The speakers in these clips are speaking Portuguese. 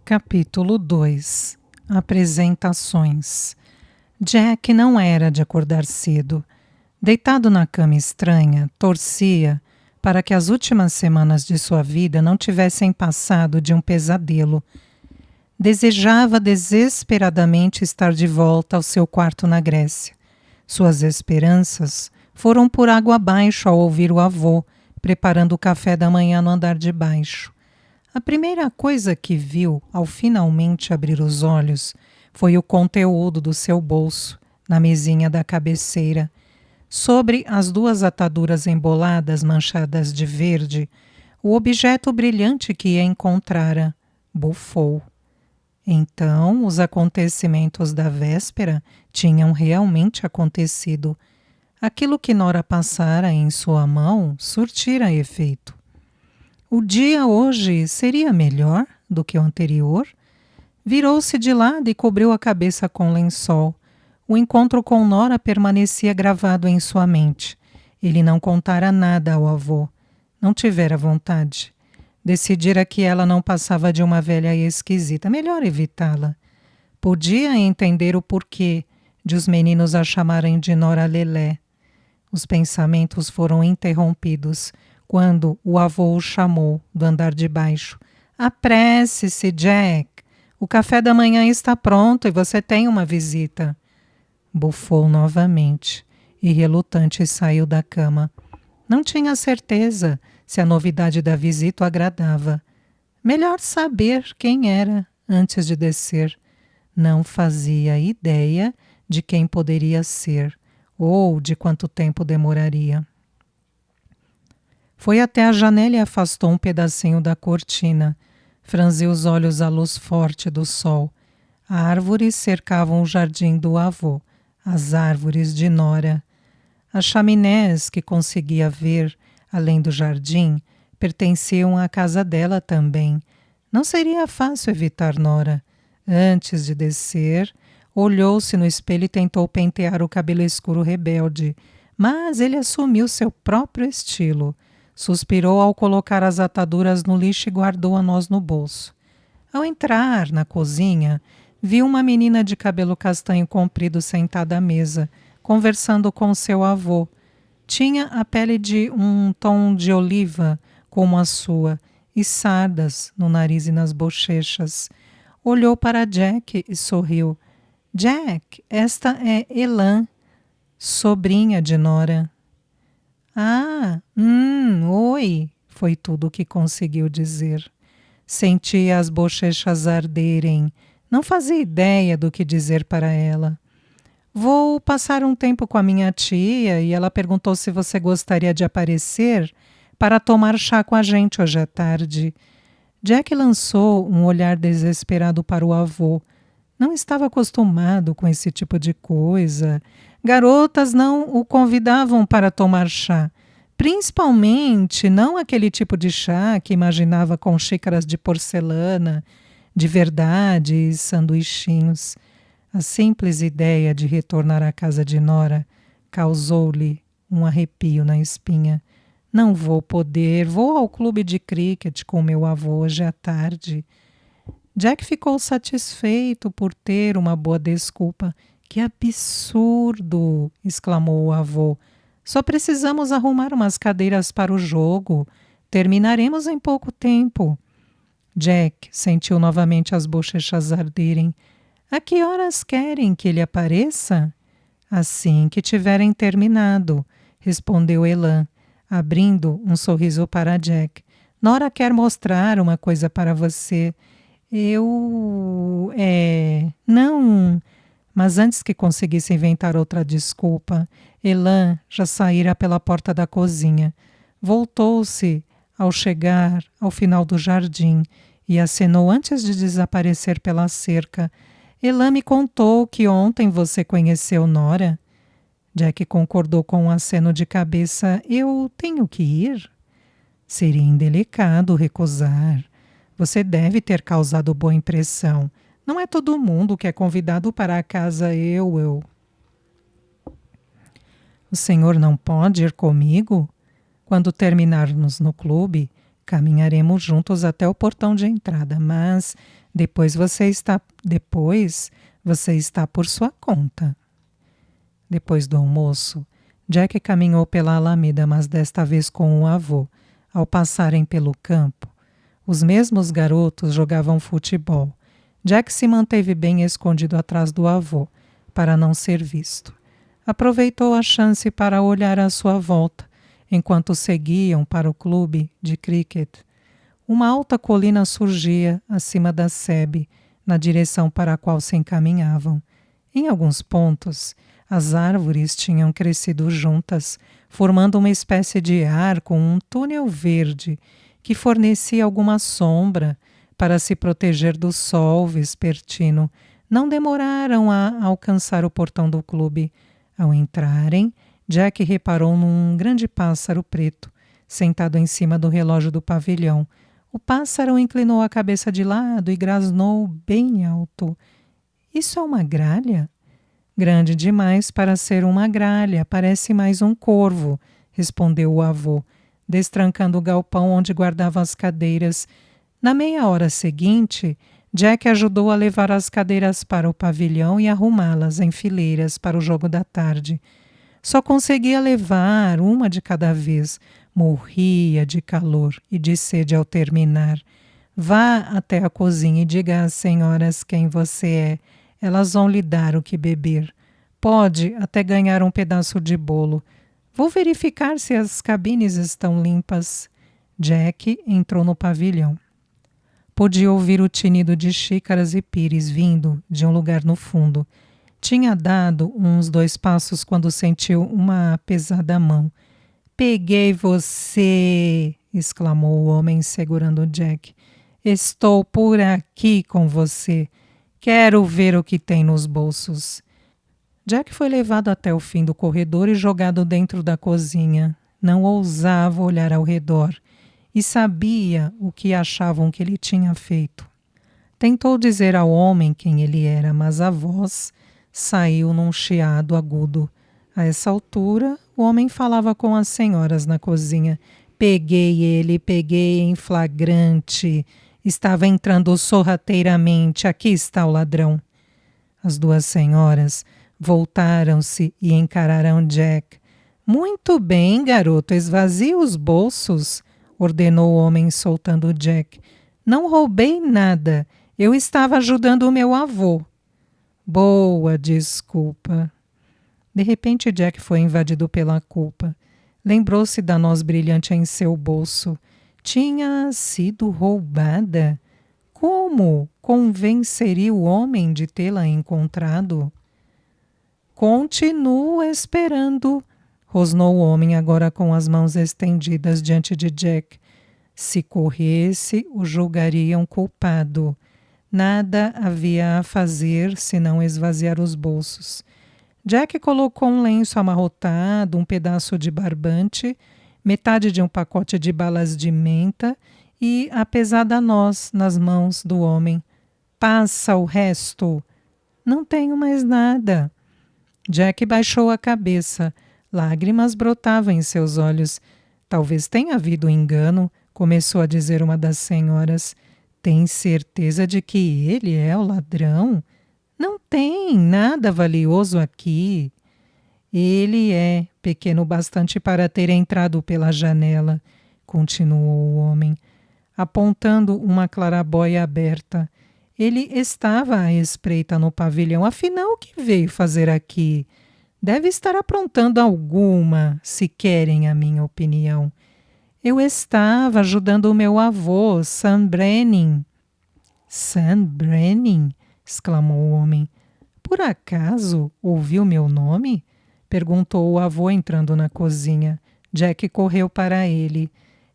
Capítulo 2. Apresentações. Jack não era de acordar cedo. Deitado na cama estranha, torcia para que as últimas semanas de sua vida não tivessem passado de um pesadelo. Desejava desesperadamente estar de volta ao seu quarto na Grécia. Suas esperanças foram por água abaixo ao ouvir o avô preparando o café da manhã no andar de baixo. A primeira coisa que viu ao finalmente abrir os olhos foi o conteúdo do seu bolso, na mesinha da cabeceira. Sobre as duas ataduras emboladas manchadas de verde, o objeto brilhante que encontrara bufou. Então, os acontecimentos da véspera tinham realmente acontecido. Aquilo que Nora passara em sua mão surtira efeito. O dia hoje seria melhor do que o anterior? Virou-se de lado e cobriu a cabeça com lençol. O encontro com Nora permanecia gravado em sua mente. Ele não contara nada ao avô. Não tivera vontade. Decidira que ela não passava de uma velha esquisita. Melhor evitá-la. Podia entender o porquê de os meninos a chamarem de Nora Lelé. Os pensamentos foram interrompidos quando o avô o chamou do andar de baixo. Apresse-se, Jack. O café da manhã está pronto e você tem uma visita. Bufou novamente e relutante saiu da cama. Não tinha certeza se a novidade da visita o agradava. Melhor saber quem era antes de descer. Não fazia ideia de quem poderia ser ou de quanto tempo demoraria. Foi até a janela e afastou um pedacinho da cortina. Franziu os olhos à luz forte do sol. Árvores cercavam o jardim do avô, as árvores de Nora. As chaminés que conseguia ver, além do jardim, pertenciam à casa dela também. Não seria fácil evitar Nora. Antes de descer, olhou-se no espelho e tentou pentear o cabelo escuro rebelde, mas ele assumiu seu próprio estilo. Suspirou ao colocar as ataduras no lixo e guardou a noz no bolso. Ao entrar na cozinha, viu uma menina de cabelo castanho comprido sentada à mesa, conversando com seu avô. Tinha a pele de um tom de oliva, como a sua, e sardas no nariz e nas bochechas. Olhou para Jack e sorriu. Jack, esta é Elan, sobrinha de Nora. Oi, foi tudo o que conseguiu dizer. Sentia as bochechas arderem. Não fazia ideia do que dizer para ela. Vou passar um tempo com a minha tia e ela perguntou se você gostaria de aparecer para tomar chá com a gente hoje à tarde. Jack lançou um olhar desesperado para o avô. Não estava acostumado com esse tipo de coisa. Garotas não o convidavam para tomar chá. Principalmente não aquele tipo de chá que imaginava com xícaras de porcelana, de verdade e sanduichinhos. A simples ideia de retornar à casa de Nora causou-lhe um arrepio na espinha. Não vou poder, vou ao clube de cricket com meu avô hoje à tarde. Jack ficou satisfeito por ter uma boa desculpa. Que absurdo! Exclamou o avô. Só precisamos arrumar umas cadeiras para o jogo. Terminaremos em pouco tempo. Jack sentiu novamente as bochechas arderem. A que horas querem que ele apareça? Assim que tiverem terminado, respondeu Elan, abrindo um sorriso para Jack. Nora quer mostrar uma coisa para você. Não. Mas antes que conseguisse inventar outra desculpa, Elan já saíra pela porta da cozinha. Voltou-se ao chegar ao final do jardim e acenou antes de desaparecer pela cerca. Elan me contou que ontem você conheceu Nora. Jack concordou com um aceno de cabeça. Eu tenho que ir? Seria indelicado recusar. Você deve ter causado boa impressão. Não é todo mundo que é convidado para a casa O senhor não pode ir comigo? Quando terminarmos no clube, caminharemos juntos até o portão de entrada, mas Depois você está por sua conta. Depois do almoço, Jack caminhou pela alameda, mas desta vez com o avô. Ao passarem pelo campo, os mesmos garotos jogavam futebol. Jack se manteve bem escondido atrás do avô, para não ser visto. Aproveitou a chance para olhar à sua volta, enquanto seguiam para o clube de cricket. Uma alta colina surgia acima da sebe, na direção para a qual se encaminhavam. Em alguns pontos, as árvores tinham crescido juntas, formando uma espécie de arco, um túnel verde, que fornecia alguma sombra para se proteger do sol vespertino. Não demoraram a alcançar o portão do clube. Ao entrarem, Jack reparou num grande pássaro preto, sentado em cima do relógio do pavilhão. O pássaro inclinou a cabeça de lado e grasnou bem alto. Isso é uma gralha? Grande demais para ser uma gralha, parece mais um corvo, respondeu o avô, destrancando o galpão onde guardava as cadeiras. Na meia hora seguinte, Jack ajudou a levar as cadeiras para o pavilhão e arrumá-las em fileiras para o jogo da tarde. Só conseguia levar uma de cada vez. Morria de calor e de sede ao terminar. Vá até a cozinha e diga às senhoras quem você é. Elas vão lhe dar o que beber. Pode até ganhar um pedaço de bolo. Vou verificar se as cabines estão limpas. Jack entrou no pavilhão. Podia ouvir o tinido de xícaras e pires vindo de um lugar no fundo. Tinha dado uns 2 passos quando sentiu uma pesada mão. Peguei você! Exclamou o homem segurando Jack. Estou por aqui com você. Quero ver o que tem nos bolsos. Jack foi levado até o fim do corredor e jogado dentro da cozinha. Não ousava olhar ao redor e sabia o que achavam que ele tinha feito. Tentou dizer ao homem quem ele era, mas a voz saiu num chiado agudo. A essa altura, o homem falava com as senhoras na cozinha. Peguei em flagrante. Estava entrando sorrateiramente. Aqui está o ladrão. As 2 senhoras voltaram-se e encararam Jack. Muito bem, garoto, esvazie os bolsos, ordenou o homem soltando Jack. Não roubei nada. Eu estava ajudando o meu avô. Boa desculpa. De repente, Jack foi invadido pela culpa. Lembrou-se da noz brilhante em seu bolso. Tinha sido roubada. Como convenceria o homem de tê-la encontrado? Continuo esperando, rosnou o homem agora com as mãos estendidas diante de Jack. Se corresse, o julgariam culpado. Nada havia a fazer senão esvaziar os bolsos. Jack colocou um lenço amarrotado, um pedaço de barbante, metade de um pacote de balas de menta e a pesada noz nas mãos do homem. Passa o resto. Não tenho mais nada. Jack baixou a cabeça. Lágrimas brotavam em seus olhos. Talvez tenha havido engano, começou a dizer uma das senhoras. Tem certeza de que ele é o ladrão? Não tem nada valioso aqui. Ele é pequeno bastante para ter entrado pela janela, continuou o homem, apontando uma clarabóia aberta. Ele estava à espreita no pavilhão, afinal o que veio fazer aqui? Deve estar aprontando alguma, se querem a minha opinião. Eu estava ajudando o meu avô, Sam Brenin. Sam Brenin? Exclamou o homem. Por acaso ouviu meu nome? Perguntou o avô entrando na cozinha. Jack correu para ele.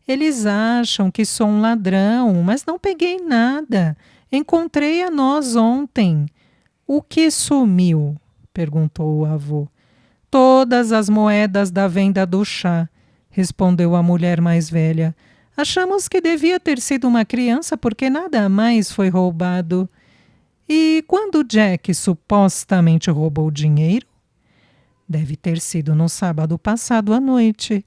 Eles acham que sou um ladrão, mas não peguei nada. Encontrei a noz ontem. O que sumiu? Perguntou o avô. Todas as moedas da venda do chá, respondeu a mulher mais velha. Achamos que devia ter sido uma criança porque nada mais foi roubado. E quando Jack supostamente roubou o dinheiro? Deve ter sido no sábado passado à noite.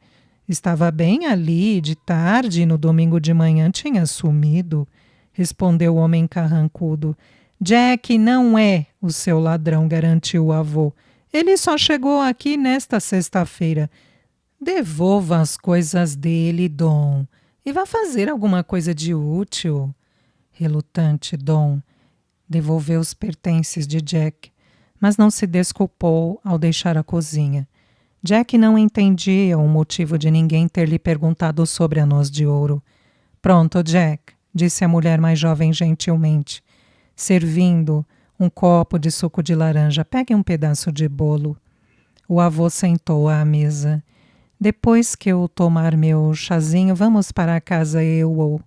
Estava bem ali, de tarde, e no domingo de manhã tinha sumido. respondeu o homem carrancudo. Jack não é o seu ladrão, garantiu o avô. Ele só chegou aqui nesta sexta-feira. Devolva as coisas dele, Dom, e vá fazer alguma coisa de útil. Relutante, Dom devolveu os pertences de Jack, mas não se desculpou ao deixar a cozinha. Jack não entendia o motivo de ninguém ter lhe perguntado sobre a noz de ouro. Pronto, Jack, disse a mulher mais jovem gentilmente, servindo um copo de suco de laranja. Pegue um pedaço de bolo. O avô sentou à mesa. Depois que eu tomar meu chazinho, vamos para a casa Ewell.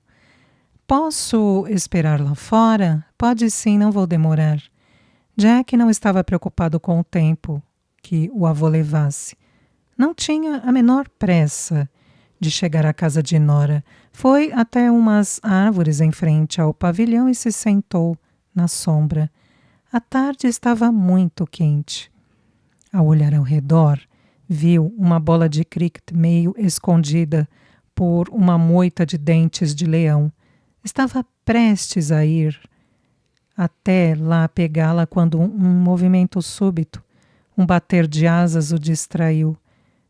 Posso esperar lá fora? Pode sim, não vou demorar. Jack não estava preocupado com o tempo que o avô levasse. Não tinha a menor pressa de chegar à casa de Nora. Foi até umas árvores em frente ao pavilhão e se sentou na sombra. A tarde estava muito quente. Ao olhar ao redor, viu uma bola de cricket meio escondida por uma moita de dentes de leão. Estava prestes a ir até lá pegá-la quando um movimento súbito, um bater de asas o distraiu.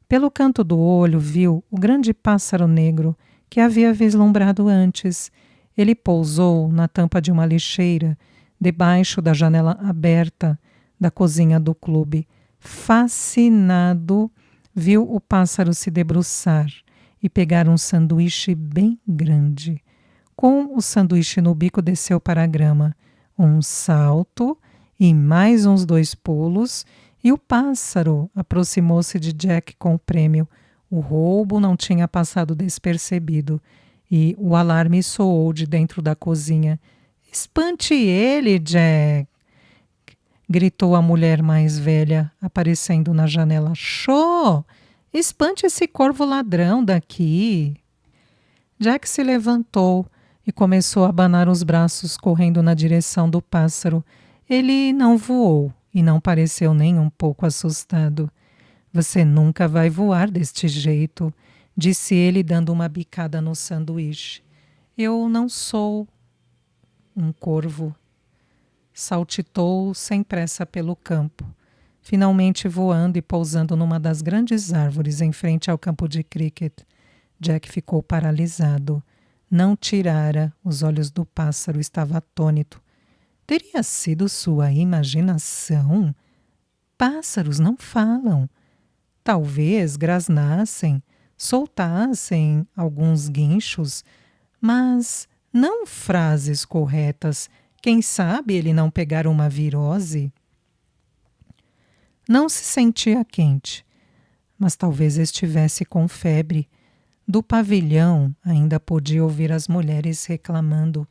Pelo canto do olho viu o grande pássaro negro que havia vislumbrado antes. Ele pousou na tampa de uma lixeira, debaixo da janela aberta da cozinha do clube. Fascinado, viu o pássaro se debruçar e pegar um sanduíche bem grande. Com o sanduíche no bico, desceu para a grama. Um salto e mais uns 2 pulos, e o pássaro aproximou-se de Jack com o prêmio. O roubo não tinha passado despercebido, e o alarme soou de dentro da cozinha. Espante ele, Jack! Gritou a mulher mais velha, aparecendo na janela. Chô! Espante esse corvo ladrão daqui! Jack se levantou e começou a abanar os braços, correndo na direção do pássaro. Ele não voou e não pareceu nem um pouco assustado. Você nunca vai voar deste jeito, disse ele, dando uma bicada no sanduíche. Eu não sou um corvo. Saltitou sem pressa pelo campo, finalmente voando e pousando numa das grandes árvores em frente ao campo de cricket. Jack ficou paralisado. Não tirara os olhos do pássaro, estava atônito. Teria sido sua imaginação? Pássaros não falam. Talvez grasnassem, soltassem alguns guinchos, mas não frases corretas. Quem sabe ele não pegar uma virose? Não se sentia quente, mas talvez estivesse com febre. Do pavilhão ainda podia ouvir as mulheres reclamando.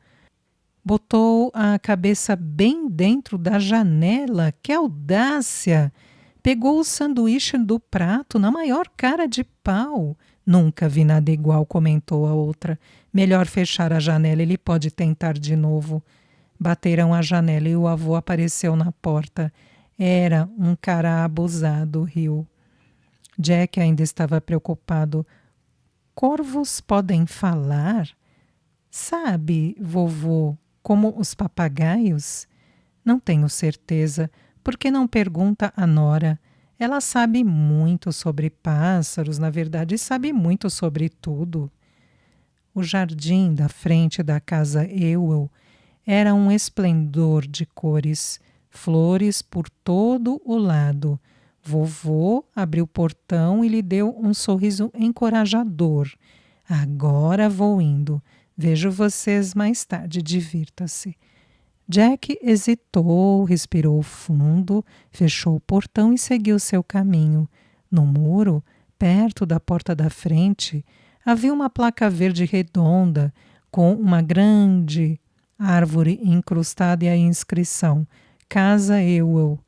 Botou a cabeça bem dentro da janela. Que audácia! Pegou o sanduíche do prato na maior cara de pau. Nunca vi nada igual, comentou a outra. Melhor fechar a janela, ele pode tentar de novo. Bateram a janela e o avô apareceu na porta. Era um cara abusado, riu. Jack ainda estava preocupado. Corvos podem falar? Sabe, vovô, como os papagaios? Não tenho certeza. Por que não pergunta a Nora? Ela sabe muito sobre pássaros, na verdade, sabe muito sobre tudo. O jardim da frente da casa Ewell era um esplendor de cores, flores por todo o lado. Vovô abriu o portão e lhe deu um sorriso encorajador. Agora vou indo. Vejo vocês mais tarde. Divirta-se. Jack hesitou, respirou fundo, fechou o portão e seguiu seu caminho. No muro, perto da porta da frente, havia uma placa verde redonda com uma grande árvore incrustada e a inscrição Casa Ewell.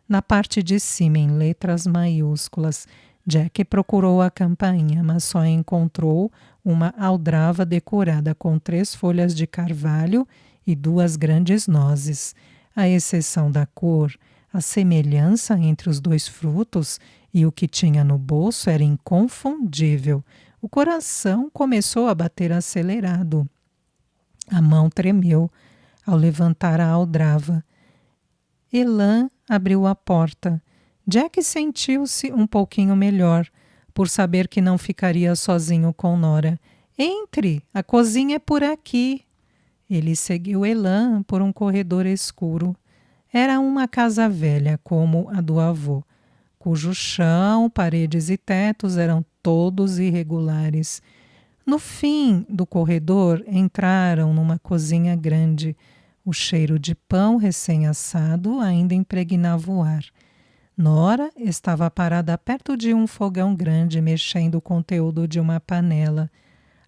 Na parte de cima, em letras maiúsculas, Jack procurou a campainha, mas só encontrou uma aldrava decorada com 3 folhas de carvalho e 2 grandes nozes. À exceção da cor, a semelhança entre os 2 frutos e o que tinha no bolso era inconfundível. O coração começou a bater acelerado. A mão tremeu ao levantar a aldrava. Elan abriu a porta. Jack sentiu-se um pouquinho melhor, por saber que não ficaria sozinho com Nora. Entre, a cozinha é por aqui. Ele seguiu Elan por um corredor escuro. Era uma casa velha, como a do avô, cujo chão, paredes e tetos eram todos irregulares. No fim do corredor, entraram numa cozinha grande. O cheiro de pão recém-assado ainda impregnava o ar. Nora estava parada perto de um fogão grande, mexendo o conteúdo de uma panela.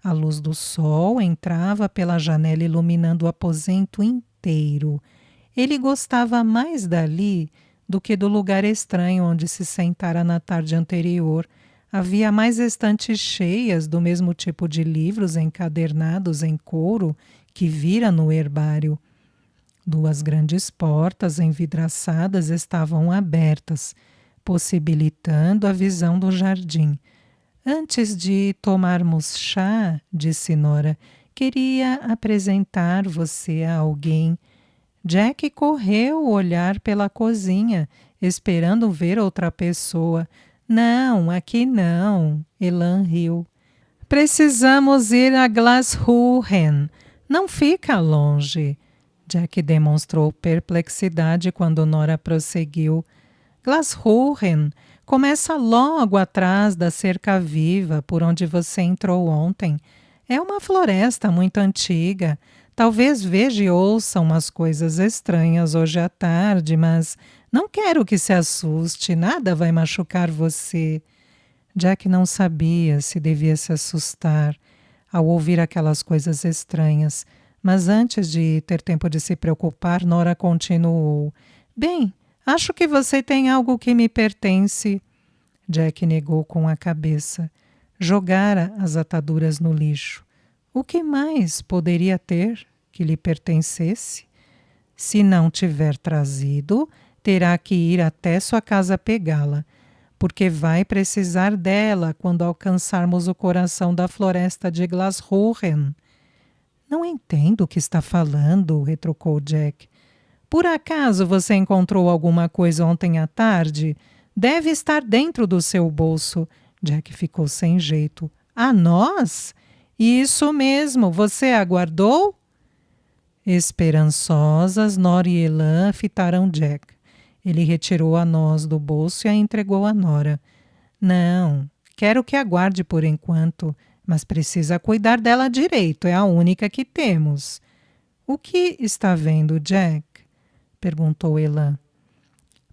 A luz do sol entrava pela janela, iluminando o aposento inteiro. Ele gostava mais dali do que do lugar estranho onde se sentara na tarde anterior. Havia mais estantes cheias do mesmo tipo de livros encadernados em couro que vira no herbário. Duas grandes portas envidraçadas estavam abertas, possibilitando a visão do jardim. Antes de tomarmos chá, disse Nora, queria apresentar você a alguém. Jack correu olhar pela cozinha, esperando ver outra pessoa. Não, aqui não, Elan riu. Precisamos ir a Glashuren. Não fica longe. Jack demonstrou perplexidade quando Nora prosseguiu. Glashuren começa logo atrás da cerca viva por onde você entrou ontem. É uma floresta muito antiga. Talvez veja e ouça umas coisas estranhas hoje à tarde, mas não quero que se assuste, nada vai machucar você. Jack não sabia se devia se assustar ao ouvir aquelas coisas estranhas, mas antes de ter tempo de se preocupar, Nora continuou. Bem, acho que você tem algo que me pertence. Jack negou com a cabeça. Jogara as ataduras no lixo. O que mais poderia ter que lhe pertencesse? Se não tiver trazido, terá que ir até sua casa pegá-la, porque vai precisar dela quando alcançarmos o coração da floresta de Glashuren. Não entendo o que está falando, retrucou Jack. Por acaso você encontrou alguma coisa ontem à tarde? Deve estar dentro do seu bolso. Jack ficou sem jeito. A nós? Isso mesmo, você aguardou? Esperançosas, Nora e Elan fitaram Jack. Ele retirou a noz do bolso e a entregou a Nora. Não, quero que aguarde por enquanto, mas precisa cuidar dela direito, é a única que temos. O que está vendo, Jack? Perguntou Elan.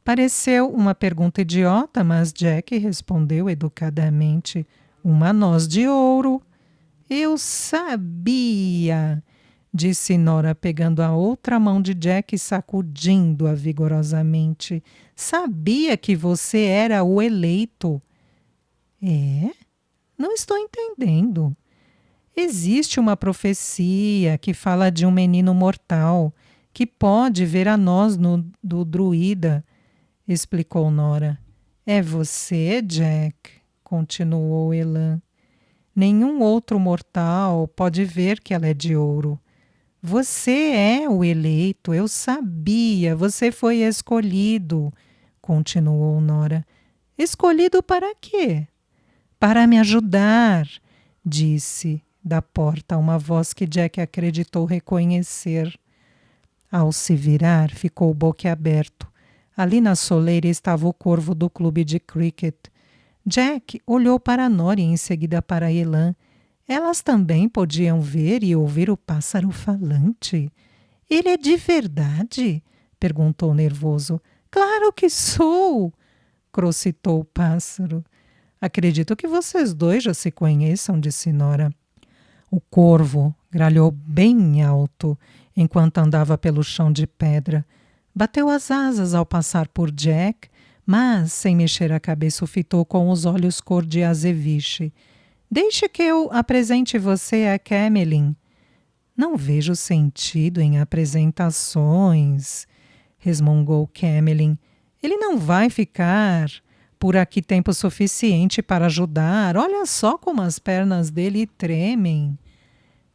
Pareceu uma pergunta idiota, mas Jack respondeu educadamente. Uma noz de ouro. Eu sabia, disse Nora, pegando a outra mão de Jack e sacudindo-a vigorosamente. Sabia que você era o eleito. É? Não estou entendendo. Existe uma profecia que fala de um menino mortal que pode ver a noz do druida, explicou Nora. É você, Jack? Continuou Elan. Nenhum outro mortal pode ver que ela é de ouro. Você é o eleito, eu sabia, você foi escolhido, continuou Nora. Escolhido para quê? Para me ajudar, disse da porta uma voz que Jack acreditou reconhecer. Ao se virar, ficou boquiaberto. Ali na soleira estava o corvo do clube de cricket. Jack olhou para Nora e em seguida para Elan. Elas também podiam ver e ouvir o pássaro falante. Ele é de verdade? Perguntou nervoso. Claro que sou! Crocitou o pássaro. Acredito que vocês dois já se conheçam, disse Nora. O corvo gralhou bem alto enquanto andava pelo chão de pedra. Bateu as asas ao passar por Jack, mas, sem mexer a cabeça, o fitou com os olhos cor de azeviche. Deixe que eu apresente você a Camelin. Não vejo sentido em apresentações, resmungou Camelin. Ele não vai ficar por aqui tempo suficiente para ajudar. Olha só como as pernas dele tremem.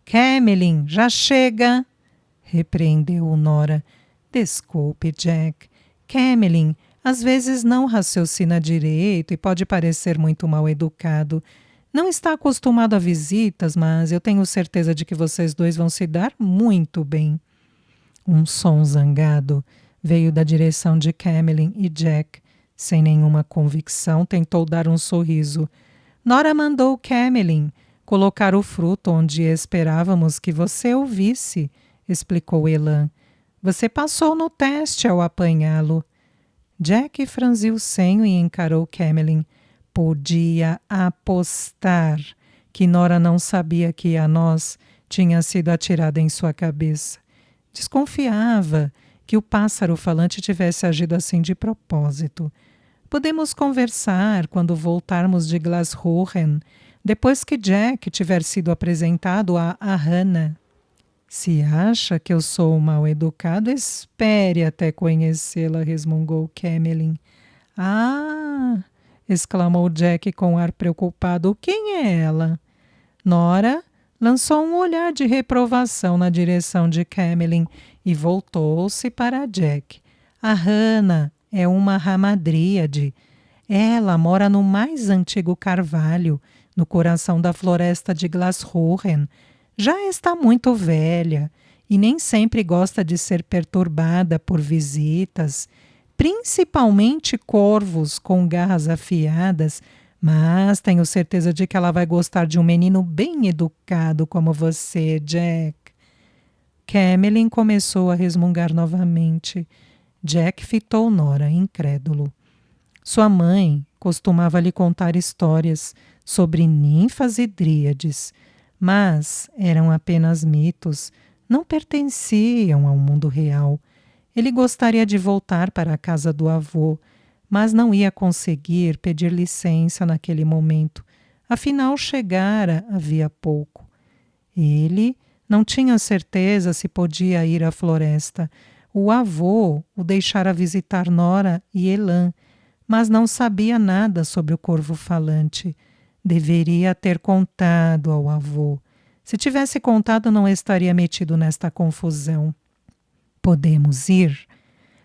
Camelin, já chega! Repreendeu Nora. Desculpe, Jack. Camelin às vezes não raciocina direito e pode parecer muito mal educado. Não está acostumado a visitas, mas eu tenho certeza de que vocês dois vão se dar muito bem. Um som zangado veio da direção de Camelin e Jack. Sem nenhuma convicção, tentou dar um sorriso. Nora mandou Camelin colocar o fruto onde esperávamos que você o visse, explicou Elan. Você passou no teste ao apanhá-lo. Jack franziu o senho e encarou Camelin. Podia apostar que Nora não sabia que a noz tinha sido atirada em sua cabeça. Desconfiava que o pássaro falante tivesse agido assim de propósito. Podemos conversar quando voltarmos de Glashohen, depois que Jack tiver sido apresentado a Hannah. Se acha que eu sou mal educado, espere até conhecê-la, resmungou Camelin. Ah! Exclamou Jack com ar preocupado. Quem é ela? Nora lançou um olhar de reprovação na direção de Camelin e voltou-se para Jack. A Hannah é uma ramadríade. Ela mora no mais antigo carvalho, no coração da floresta de Glashohen. Já está muito velha e nem sempre gosta de ser perturbada por visitas, principalmente corvos com garras afiadas, mas tenho certeza de que ela vai gostar de um menino bem educado como você, Jack. Camelin começou a resmungar novamente. Jack fitou Nora, incrédulo. Sua mãe costumava lhe contar histórias sobre ninfas e dríades, mas eram apenas mitos, não pertenciam ao mundo real. Ele gostaria de voltar para a casa do avô, mas não ia conseguir pedir licença naquele momento. Afinal, chegara havia pouco. Ele não tinha certeza se podia ir à floresta. O avô o deixara visitar Nora e Elan, mas não sabia nada sobre o corvo falante. Deveria ter contado ao avô. Se tivesse contado, não estaria metido nesta confusão. Podemos ir?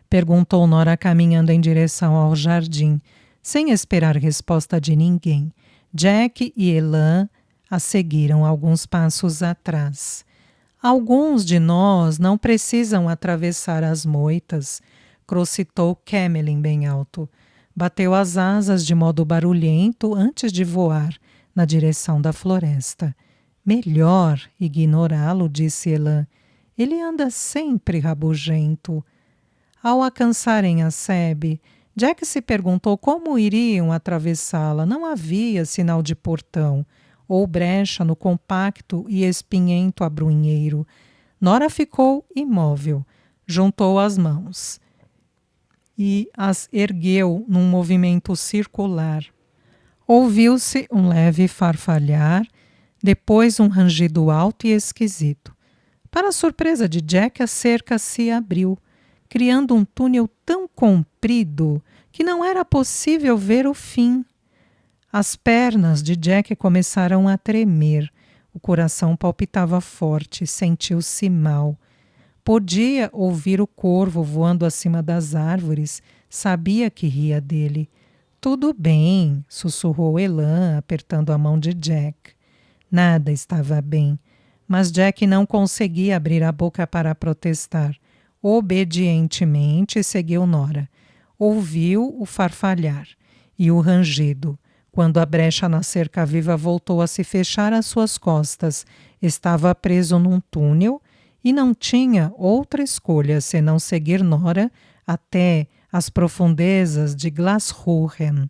Perguntou Nora caminhando em direção ao jardim, sem esperar resposta de ninguém. Jack e Elan a seguiram alguns passos atrás. Alguns de nós não precisam atravessar as moitas, crocitou Camelin bem alto. Bateu as asas de modo barulhento antes de voar na direção da floresta. Melhor ignorá-lo, disse Elan. Ele anda sempre rabugento. Ao alcançarem a sebe, Jack se perguntou como iriam atravessá-la. Não havia sinal de portão ou brecha no compacto e espinhento abrunheiro. Nora ficou imóvel, juntou as mãos e as ergueu num movimento circular. Ouviu-se um leve farfalhar, depois um rangido alto e esquisito. Para a surpresa de Jack, a cerca se abriu, criando um túnel tão comprido que não era possível ver o fim. As pernas de Jack começaram a tremer. O coração palpitava forte, sentiu-se mal. Podia ouvir o corvo voando acima das árvores, sabia que ria dele. Tudo bem, sussurrou Elan, apertando a mão de Jack. Nada estava bem, mas Jack não conseguia abrir a boca para protestar. Obedientemente seguiu Nora. Ouviu o farfalhar e o rangido. Quando a brecha na cerca viva voltou a se fechar às suas costas, estava preso num túnel e não tinha outra escolha senão seguir Nora até as profundezas de Glashohen.